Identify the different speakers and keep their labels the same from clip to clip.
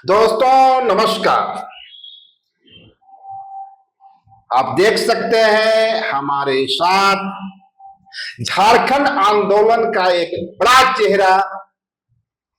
Speaker 1: दोस्तों नमस्कार। आप देख सकते हैं हमारे साथ झारखंड आंदोलन का एक बड़ा चेहरा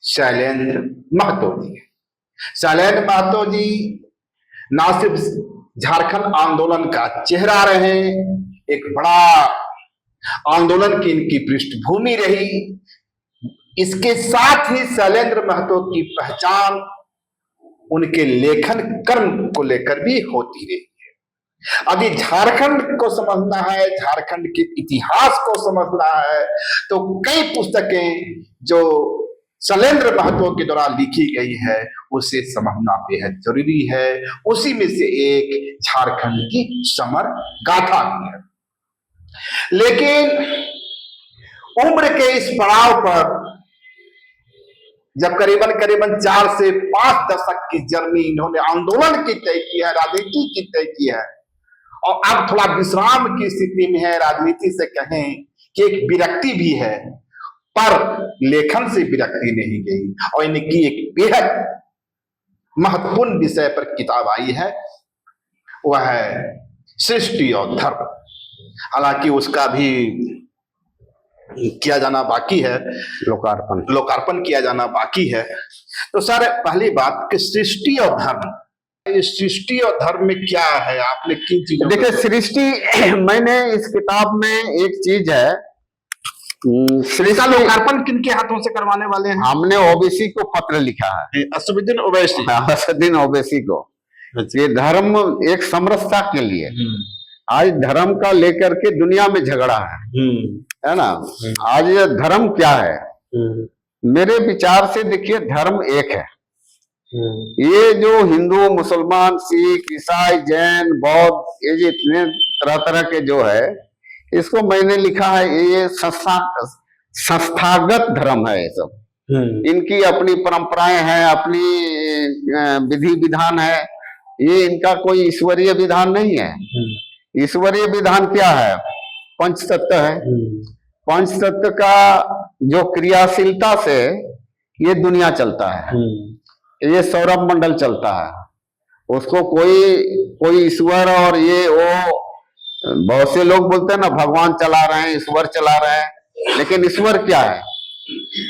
Speaker 1: शैलेंद्र महतो जी है। शैलेंद्र महतो जी ना सिर्फ झारखंड आंदोलन का चेहरा रहे, एक बड़ा आंदोलन की इनकी पृष्ठभूमि रही। इसके साथ ही शैलेंद्र महतो की पहचान उनके लेखन कर्म को लेकर भी होती रही है। अभी झारखंड को समझना है, झारखंड के इतिहास को समझना है, तो कई पुस्तकें जो शैलेंद्र महतो के द्वारा लिखी गई है उसे समझना बेहद जरूरी है। उसी में से एक झारखंड की समर गाथा भी है। लेकिन उम्र के इस पड़ाव पर जब करीबन 4 से 5 दशक की जर्नी इन्होंने आंदोलन की तय की है, राजनीति की तय की है, और अब थोड़ा विश्राम की स्थिति में है। राजनीति से कहें कि एक विरक्ति भी है, पर लेखन से विरक्ति नहीं गई। और इनकी एक बेहद महत्वपूर्ण विषय पर किताब आई है, वह है सृष्टि और धर्म। हालांकि उसका भी किया जाना बाकी है, लोकार्पण किया जाना बाकी है। तो सर, पहली बात कि सृष्टि और धर्म, इस सृष्टि और धर्म में क्या है, आपने किन चीजों?
Speaker 2: देखिए, सृष्टि मैंने इस किताब में एक चीज है,
Speaker 1: सृष्टि लोकार्पण किनके हाथों से करवाने वाले हैं?
Speaker 2: हमने ओबीसी को पत्र लिखा है,
Speaker 1: असदुद्दीन ओवैसी।
Speaker 2: असदुद्दीन ओवैसी को। ये धर्म एक समरसता के लिए, आज धर्म का लेकर के दुनिया में झगड़ा है ना। आज धर्म क्या है? मेरे विचार से देखिए, धर्म एक है। ये जो हिंदू, मुसलमान, सिख, ईसाई, जैन, बौद्ध, ये जो इतने तरह तरह के जो है, इसको मैंने लिखा है, ये संस्थागत धर्म है। ये सब इनकी अपनी परंपराएं हैं, अपनी विधि विधान है। ये इनका कोई ईश्वरीय विधान नहीं है। ईश्वरीय विधान क्या है? पंचतत्व है। पंचतत्व का जो क्रियाशीलता से ये दुनिया चलता है, ये सौरभ मंडल चलता है। उसको कोई ईश्वर और ये वो, बहुत से लोग बोलते हैं ना भगवान चला रहे हैं, ईश्वर चला रहे हैं, लेकिन ईश्वर क्या है?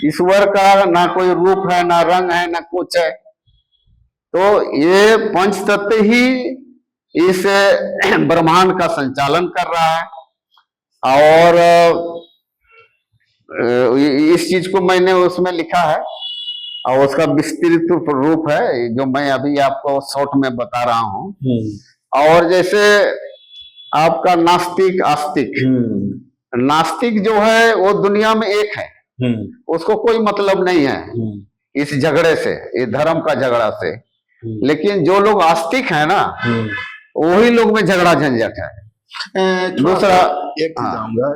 Speaker 2: ईश्वर का ना कोई रूप है, ना रंग है, ना कुछ है। तो ये पंचतत्व ही इस ब्रह्मांड का संचालन कर रहा है। और इस चीज को मैंने उसमें लिखा है, और उसका विस्तृत रूप है जो मैं अभी आपको शॉर्ट में बता रहा हूं। और जैसे आपका नास्तिक, आस्तिक, नास्तिक जो है वो दुनिया में एक है, उसको कोई मतलब नहीं है इस झगड़े से, ये धर्म का झगड़ा से। लेकिन जो लोग आस्तिक है ना, वही लोग में झगड़ा झंझट है। दूसरा
Speaker 1: एक जाऊंगा,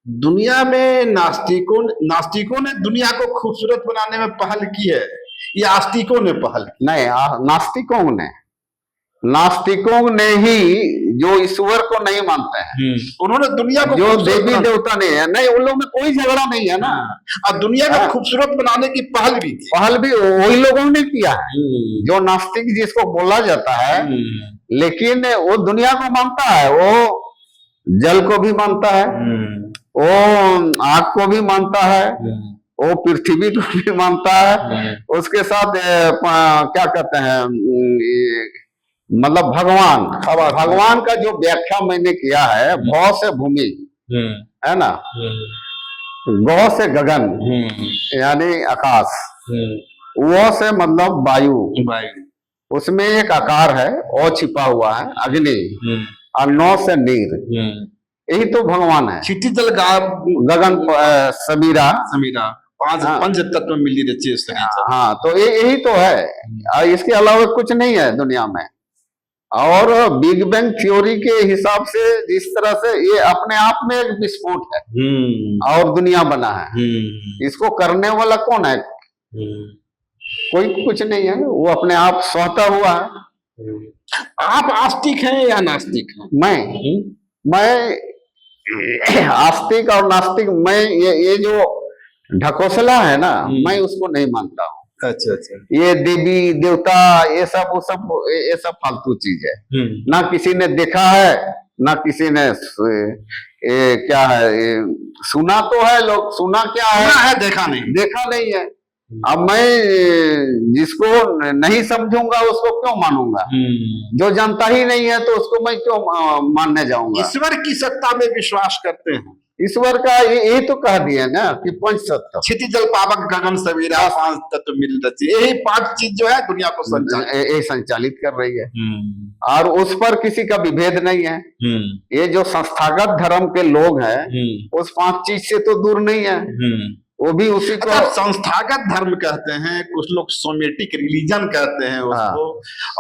Speaker 1: दुनिया में नास्तिकों ने दुनिया को खूबसूरत बनाने में पहल की है या आस्तिकों ने पहल की?
Speaker 2: नहीं, नास्तिकों ने ही, जो ईश्वर को नहीं मानते हैं,
Speaker 1: उन्होंने दुनिया को,
Speaker 2: जो देवी देवता नहीं है, नहीं, उन लोगों में कोई झगड़ा नहीं है ना।
Speaker 1: और दुनिया को खूबसूरत बनाने की पहल भी
Speaker 2: वही लोगों ने किया है, जो नास्तिक जिसको बोला जाता है। लेकिन वो दुनिया को मानता है, वो जल को भी मानता है, वो आग को भी मानता है, वो पृथ्वी को भी मानता है। उसके साथ क्या कहते हैं, मतलब भगवान का जो व्याख्या मैंने किया है, भौ से भूमि है ना, गौ से गगन यानी आकाश, वो से मतलब वायु, उसमें एक आकार है, ओ छिपा हुआ है, अग्नि, और नौ से नीर, यही तो भगवान है।
Speaker 1: क्षितिज जल
Speaker 2: गगन, समीरा,
Speaker 1: पंच तत्व मिली रची।
Speaker 2: हाँ, तो यही तो है, इसके अलावा कुछ नहीं है दुनिया में। और बिग बैंग थ्योरी के हिसाब से जिस तरह से ये अपने आप में एक विस्फोट है और दुनिया बना है, इसको करने वाला कौन है? कोई कुछ नहीं है, वो अपने आप स्वतः हुआ है।
Speaker 1: आप आस्तिक हैं या नास्तिक हैं?
Speaker 2: मैं आस्तिक और नास्तिक, मैं ये जो ढकोसला है ना, मैं उसको नहीं मानता हूँ।
Speaker 1: अच्छा अच्छा।
Speaker 2: ये देवी देवता ये सब फालतू चीज है। ना किसी ने देखा है, ना किसी ने ये क्या है, ये सुना तो है, लोग सुना क्या
Speaker 1: सुना
Speaker 2: है,
Speaker 1: है देखा नहीं।
Speaker 2: देखा नहीं है। अब मैं जिसको नहीं समझूंगा उसको क्यों मानूंगा? जो जानता ही नहीं है तो उसको मैं क्यों मानने जाऊंगा?
Speaker 1: ईश्वर की सत्ता में विश्वास करते हैं।
Speaker 2: ईश्वर का यही तो कह दिया ना कि पंच सत्ता,
Speaker 1: क्षिति जल पावक गगन सवेरा पांच तत्व मिल रची, यही पांच चीज जो है दुनिया को संचालित
Speaker 2: ये संचालित कर रही है। और उस पर किसी का विभेद नहीं है। ये जो संस्थागत धर्म के लोग हैं उस पांच चीज से तो दूर नहीं है, वो भी उसी को
Speaker 1: संस्थागत धर्म कहते हैं, कुछ लोग सोमेटिक रिलीजन कहते हैं उसको,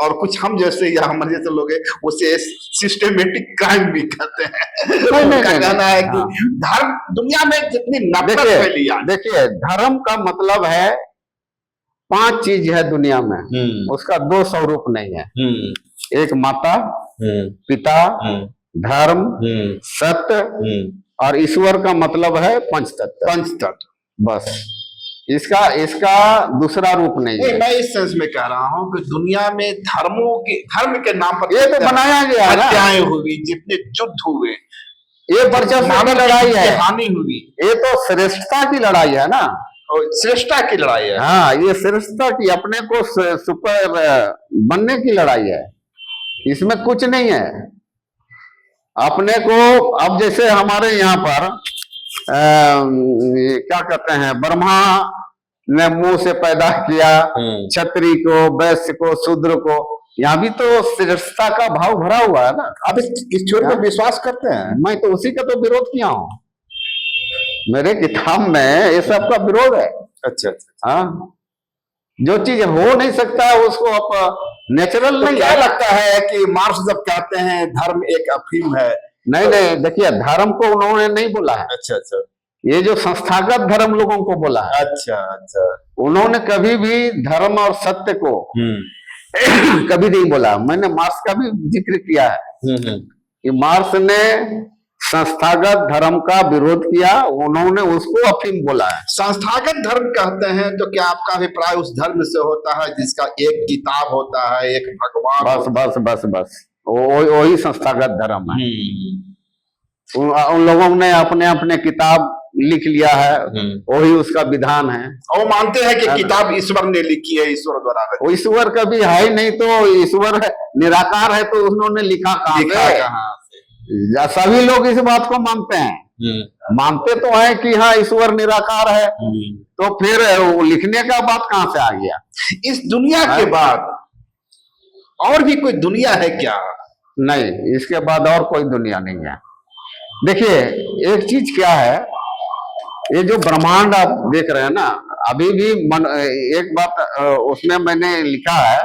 Speaker 1: और कुछ हम जैसे या हमारे जैसे लोग हैं उसे सिस्टेमेटिक क्राइम भी कहते हैं। उनका कहना है कि धर्म दुनिया में जितनी नफरत फैली है।
Speaker 2: देखिए, धर्म का मतलब है पांच चीज है दुनिया में, उसका दो स्वरूप नहीं है। एक माता, पिता, धर्म, सत्य, और ईश्वर का मतलब है पंचतत्व।
Speaker 1: पंचतत्व
Speaker 2: बस, इसका दूसरा रूप नहीं है।
Speaker 1: मैं इस सेंस में कह रहा हूँ कि दुनिया में धर्म के नाम पर
Speaker 2: ये तो बनाया गया है,
Speaker 1: हत्याएं हुई, जितने युद्ध हुए,
Speaker 2: ये वर्चस्व की लड़ाई है,
Speaker 1: हानि हुई,
Speaker 2: ये तो श्रेष्ठता की लड़ाई है ना,
Speaker 1: श्रेष्ठता की लड़ाई है।
Speaker 2: हाँ, ये श्रेष्ठता की, अपने को सुपर बनने की लड़ाई है, इसमें कुछ नहीं है। अपने को अब जैसे हमारे यहाँ पर क्या कहते हैं, ब्रह्मा ने मुंह से पैदा किया क्षत्रिय को, वैश्य को, शूद्र को, यहाँ भी तो श्रेष्ठता का भाव भरा हुआ है ना।
Speaker 1: अब इस छोर पर विश्वास करते हैं।
Speaker 2: मैं तो उसी का तो विरोध किया हूँ, मेरे किताब में ये सब का विरोध है।
Speaker 1: अच्छा।
Speaker 2: हाँ, जो चीज हो नहीं सकता उसको आप नेचुरल नहीं।
Speaker 1: क्या लगता है कि मार्क्स जब कहते हैं धर्म एक अफीम है?
Speaker 2: नहीं, देखिए, धर्म को उन्होंने नहीं बोला है।
Speaker 1: अच्छा,
Speaker 2: ये जो संस्थागत धर्म लोगों को बोला है।
Speaker 1: अच्छा।
Speaker 2: उन्होंने कभी भी धर्म और सत्य को कभी नहीं बोला। मैंने मार्क्स का भी जिक्र किया है कि मार्क्स ने संस्थागत धर्म का विरोध किया, उन्होंने उसको अफीम बोला है।
Speaker 1: संस्थागत धर्म कहते हैं तो क्या आपका अभिप्राय उस धर्म से होता है जिसका एक किताब होता है, एक भगवान?
Speaker 2: बस वही संस्थागत धर्म है। उन लोगों ने अपने अपने किताब लिख लिया है, वही उसका विधान है।
Speaker 1: और मानते हैं कि किताब ईश्वर ने लिखी है, ईश्वर द्वारा।
Speaker 2: वो ईश्वर कभी है ही नहीं, तो ईश्वर निराकार है तो उन्होंने लिखा कहाँ से? सभी लोग इस बात को मानते हैं, मानते तो है कि हाँ ईश्वर निराकार है, तो फिर वो लिखने का बात कहाँ से आ गया?
Speaker 1: इस दुनिया के बाद और भी कोई दुनिया है क्या?
Speaker 2: नहीं, इसके बाद और कोई दुनिया नहीं है। देखिए, एक चीज क्या है, ये जो ब्रह्मांड आप देख रहे हैं ना, अभी भी एक बात उसमें मैंने लिखा है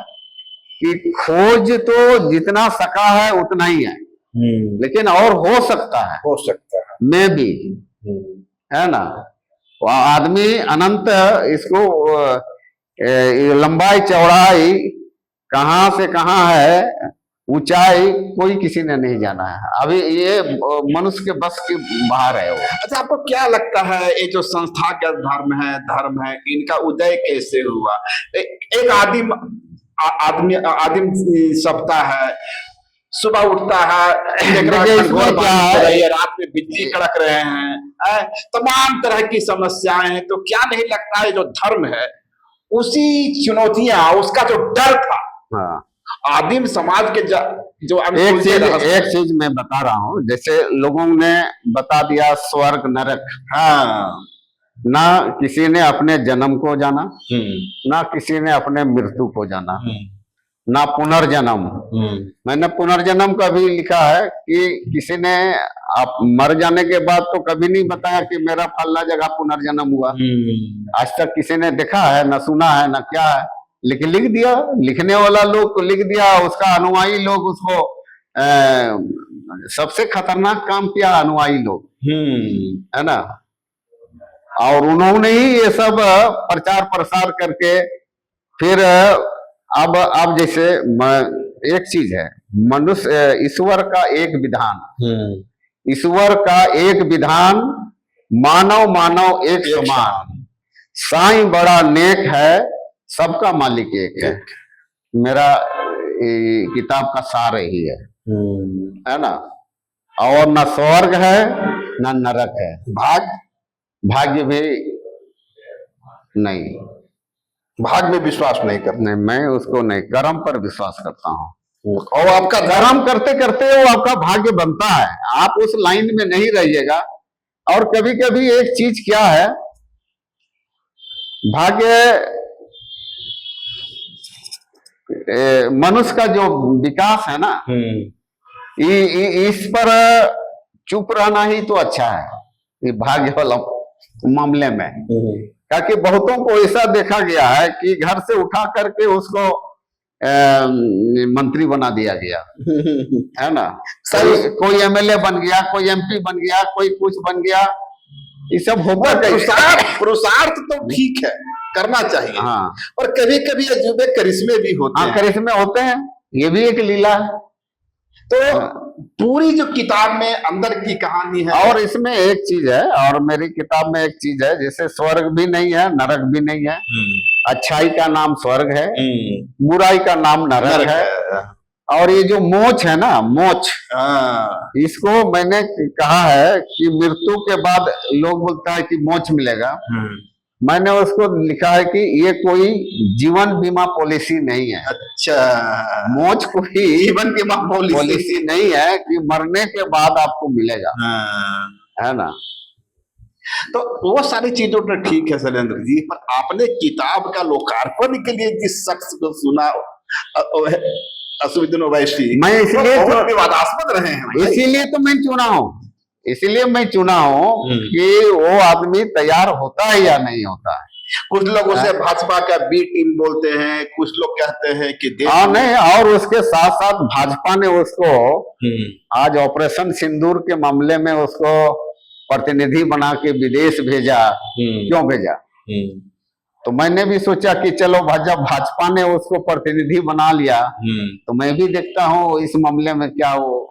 Speaker 2: कि खोज तो जितना सका है उतना ही है, लेकिन और हो सकता है मैं भी, है ना। आदमी अनंत इसको लंबाई चौड़ाई कहाँ से कहाँ है, ऊंचाई कोई किसी ने नहीं जाना है। अभी ये मनुष्य के बस के बाहर है वो।
Speaker 1: अच्छा, आपको क्या लगता है ये जो संस्थागत धर्म है इनका उदय कैसे हुआ? एक आदिम सपता है, सुबह उठता है, रात में बिजली कड़क रहे हैं, तमाम तरह की समस्याएं हैं। तो क्या नहीं लगता है जो धर्म है उसी चुनौतियां, उसका जो डर था,
Speaker 2: हाँ,
Speaker 1: आदिम समाज के जो
Speaker 2: एक चीज मैं बता रहा हूँ, जैसे लोगों ने बता दिया स्वर्ग नरक,
Speaker 1: हाँ,
Speaker 2: ना किसी ने अपने जन्म को जाना, ना किसी ने अपने मृत्यु को जाना, ना पुनर्जन्म। मैंने पुनर्जन्म का भी लिखा है कि किसी ने आप मर जाने के बाद तो कभी नहीं बताया कि मेरा फलना जगह पुनर्जन्म हुआ। आज तक किसी ने देखा है, ना सुना है, ना क्या है, लेकिन लिख दिया। लिखने वाला लोग को लिख दिया, उसका अनुयायी लोग उसको सबसे खतरनाक काम किया अनुयायी लोग, है ना। और उन्होंने ही ये सब प्रचार प्रसार करके फिर अब जैसे एक चीज है, मनुष्य ईश्वर का एक विधान, ईश्वर का एक विधान, मानव एक समान, साईं बड़ा नेक है, सबका मालिक एक है। मेरा किताब का सार यही है ना। और न स्वर्ग है न नरक है, भाग्य भी नहीं,
Speaker 1: भाग में विश्वास नहीं करते।
Speaker 2: नहीं, मैं उसको नहीं, कर्म पर विश्वास करता हूँ।
Speaker 1: और आपका
Speaker 2: कर्म करते करते वो आपका भाग्य बनता है, आप उस लाइन में नहीं रहिएगा। और कभी कभी एक चीज क्या है, भाग्य मनुष्य का जो विकास है ना, इस पर चुप रहना ही तो अच्छा है, ये भाग्य वाला मामले में। क्योंकि बहुतों को ऐसा देखा गया है कि घर से उठा करके उसको मंत्री बना दिया गया है ना, कोई एमएलए बन गया, कोई एमपी बन गया, कोई कुछ बन गया, ये सब होगा।
Speaker 1: पुरुषार्थ तो ठीक है, करना चाहिए।
Speaker 2: हाँ,
Speaker 1: और कभी कभी अजूबे करिश्मे भी होते हैं।
Speaker 2: करिश्मे होते हैं, ये भी एक लीला है।
Speaker 1: तो पूरी जो किताब में अंदर की कहानी है।
Speaker 2: और इसमें एक चीज है, और मेरी किताब में एक चीज है, जैसे स्वर्ग भी नहीं है, नरक भी नहीं है। अच्छाई का नाम स्वर्ग है, बुराई का नाम नरक है। और ये जो मोक्ष है ना, मोक्ष, इसको मैंने कहा है कि मृत्यु के बाद लोग बोलता है कि मोक्ष मिलेगा, मैंने उसको लिखा है कि ये कोई जीवन बीमा पॉलिसी नहीं है।
Speaker 1: अच्छा,
Speaker 2: मोक्ष कोई
Speaker 1: जीवन बीमा
Speaker 2: पॉलिसी नहीं है कि मरने के बाद आपको मिलेगा, है ना।
Speaker 1: तो वो सारी चीजों तो ठीक है शैलेंद्र जी, पर आपने किताब का लोकार्पण के लिए जिस शख्स को सुना, असदुद्दीन ओवैसी,
Speaker 2: मैं इसलिए
Speaker 1: तो विवादास्पद रहे हैं।
Speaker 2: इसीलिए तो मैं चुना हूँ, इसलिए मैं चुना हूँ कि वो आदमी तैयार होता है या नहीं होता है।
Speaker 1: कुछ लोग उसे भाजपा का बी टीम बोलते हैं, कुछ लोग कहते हैं कि
Speaker 2: नहीं, और उसके साथ साथ भाजपा ने उसको आज ऑपरेशन सिंदूर के मामले में उसको प्रतिनिधि बना के विदेश भेजा। क्यों भेजा? तो मैंने भी सोचा कि चलो जब भाजपा ने उसको प्रतिनिधि बना लिया तो मैं भी देखता हूँ इस मामले में क्या वो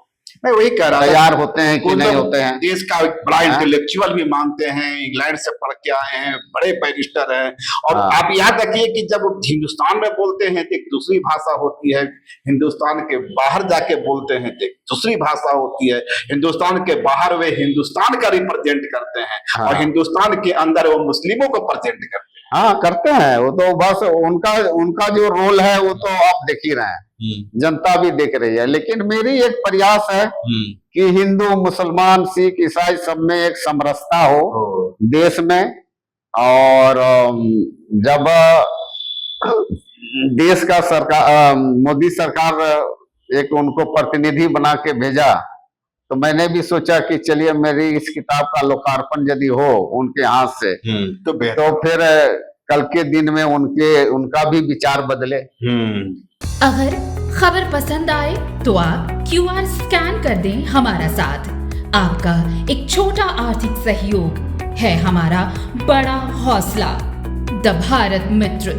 Speaker 1: मैं वही कह रहा
Speaker 2: तैयार होते हैं कि नहीं होते हैं।
Speaker 1: देश का बड़ा इंटेलेक्चुअल भी मानते हैं, इंग्लैंड से पढ़ के आए हैं, बड़े बैरिस्टर हैं। और आप याद रखिए कि जब हिंदुस्तान में बोलते हैं तो एक दूसरी भाषा होती है, हिंदुस्तान के बाहर जाके बोलते हैं तो एक दूसरी भाषा होती है। हिंदुस्तान के बाहर वे हिंदुस्तान का रिप्रेजेंट करते हैं और हिंदुस्तान के अंदर वो मुस्लिमों को प्रेजेंट करते हैं।
Speaker 2: हाँ, करते हैं, वो तो बस उनका जो रोल है वो तो आप देख ही रहे हैं, जनता भी देख रही है। लेकिन मेरी एक प्रयास है कि हिंदू, मुसलमान, सिख, ईसाई सब में एक समरसता हो देश में। और जब देश का सरकार, मोदी सरकार एक उनको प्रतिनिधि बना के भेजा, तो मैंने भी सोचा कि चलिए मेरी इस किताब का लोकार्पण यदि हो उनके हाथ से तो फिर कल के दिन में उनका भी विचार बदले।
Speaker 3: अगर खबर पसंद आए तो आप QR स्कैन कर दें हमारा साथ। आपका एक छोटा आर्थिक सहयोग है हमारा बड़ा हौसला। द भारत मित्र,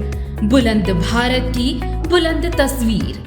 Speaker 3: बुलंद भारत की बुलंद तस्वीर।